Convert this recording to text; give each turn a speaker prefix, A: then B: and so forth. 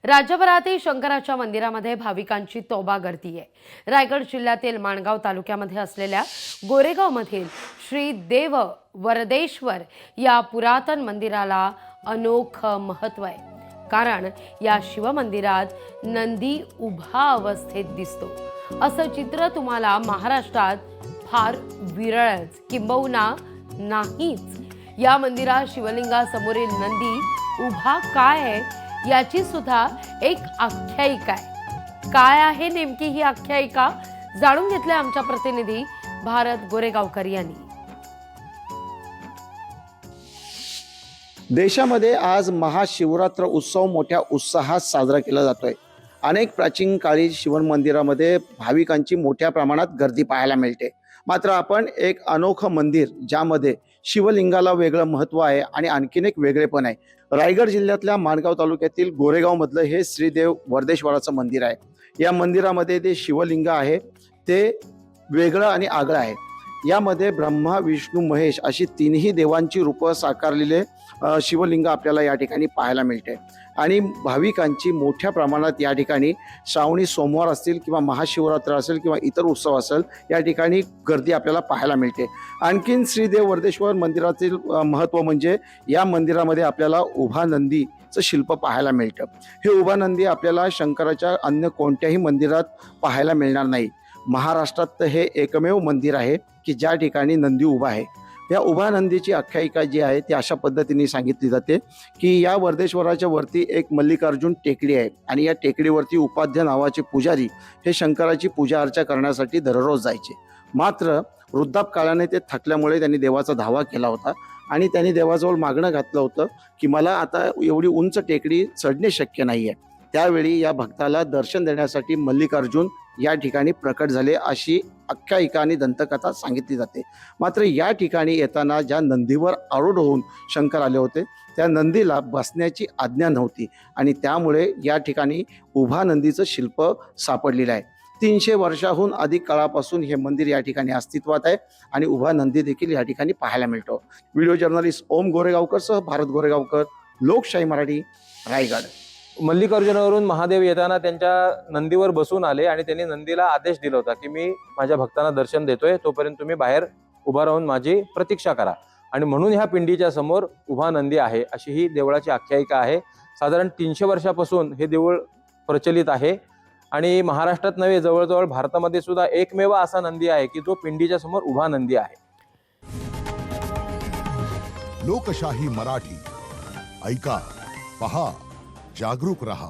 A: राज्यभरातील शंकराच्या मंदिरामध्ये भाविकांची तोबा गर्दी आहे। रायगड जिल्ह्यातील माणगाव तालुक्यामध्ये असलेल्या गोरेगावमधील श्री देव वरदेश्वर या पुरातन मंदिराला अनोखं महत्त्व आहे। कारण या शिवमंदिरात नंदी उभा अवस्थेत दिसतो। असं चित्र तुम्हाला महाराष्ट्रात फार विरळच किंबहुना नाहीच। या मंदिरात शिवलिंगासमोरील नंदी उभा काय आहे याची सुद्धा एक आख्यायिका आहे। काय आहे नेमकी ही आख्यायिका जाणून घेतले आमच्या प्रतिनिधी भारत गोरेगावकर यांनी।
B: देशामध्ये आज महाशिवरात्र उत्सव मोठ्या उत्साहात साजरा केला जातोय। अनेक प्राचीन काळी शिवन मंदिरामध्ये भाविकांची मोठ्या प्रमाणात गर्दी पाहायला मिळते। मात्र आपण एक अनोखं मंदिर ज्यामध्ये शिवलिंगाला वेगळं महत्त्व आहे आणि आणखीन एक वेगळेपण आहे। रायगड जिल्ह्यातल्या माणगाव तालुक्यातील गोरेगाव मधलं हे श्रीदेव वरदेश्वराचं मंदिर आहे। या मंदिरामध्ये ते शिवलिंग आहे ते वेगळं आणि आगळं आहे। यामध्ये ब्रह्मा विष्णू महेश अशी तिन्ही देवांची रूपं साकारलेले शिवलिंग आपल्याला या ठिकाणी पाहायला मिळते। आणि भाविकांची मोठ्या प्रमाणात या ठिकाणी श्रावणी सोमवार असतील किंवा महाशिवरात्र असेल किंवा इतर उत्सव असेल या ठिकाणी गर्दी आपल्याला पाहायला मिळते। आणखीन श्रीदेव वरदेश्वर मंदिरातील महत्त्व म्हणजे या मंदिरामध्ये आपल्याला उभा नंदीचं शिल्प पाहायला मिळतं। हे उभा नंदी आपल्याला शंकराच्या अन्य कोणत्याही मंदिरात पाहायला मिळणार नाही। महाराष्ट्रात हे एकमेव मंदिर आहे की ज्या ठिकाणी नंदी उभा आहे। या उभा नंदीची आख्यायिका जी आहे ती अशा पद्धतीने सांगितली जाते की या वरदेश्वराच्या वरती एक मल्लिकार्जुन टेकडी आहे आणि या टेकडीवरती उपाध्य नावाचे पुजारी हे शंकराची पूजा अर्चा करण्यासाठी दररोज जायचे। मात्र वृद्धापकाळाने ते थकल्यामुळे त्यांनी देवाचा धावा केला होता आणि त्यांनी देवाजवळ मागणं घातलं होतं की मला आता एवढी उंच टेकडी चढणे शक्य नाही आहे। त्यावेळी या भक्ताला दर्शन देण्यासाठी मल्लिकार्जुन या ठिकाणी प्रकट झाले अशी आख्यायिका आणि दंतकथा सांगितली जाते। मात्र या ठिकाणी येताना ज्या नंदीवर आरूढ होऊन शंकर आले होते त्या नंदीला बसण्याची आज्ञा नव्हती आणि त्यामुळे या ठिकाणी उभा नंदीचं शिल्प सापडलेलं आहे। 300 वर्षाहून अधिक काळापासून हे मंदिर या ठिकाणी अस्तित्वात आहे आणि उभा नंदी देखील या ठिकाणी पाहायला मिळतो। व्हिडिओ जर्नलिस्ट ओम गोरेगावकर सह भारत गोरेगावकर, लोकशाही मराठी, रायगड।
C: मल्लिकार्जुनावरून महादेव येताना त्यांच्या नंदीवर बसून आले आणि त्यांनी नंदीला आदेश दिला होता की मी माझ्या भक्तांना दर्शन देतोय, तोपर्यंत तुम्ही बाहेर उभा राहून माझी प्रतीक्षा करा। आणि म्हणून ह्या पिंडीच्या समोर उभा नंदी आहे अशी ही देवळाची आख्यायिका आहे। साधारण 300 वर्षापासून हे देऊळ प्रचलित आहे आणि महाराष्ट्रात नव्हे जवळजवळ भारतामध्ये सुद्धा एकमेव असा नंदी आहे की जो पिंडीच्या समोर उभा नंदी आहे।
D: लोकशाही मराठी ऐका, पहा, जागरूक रहा।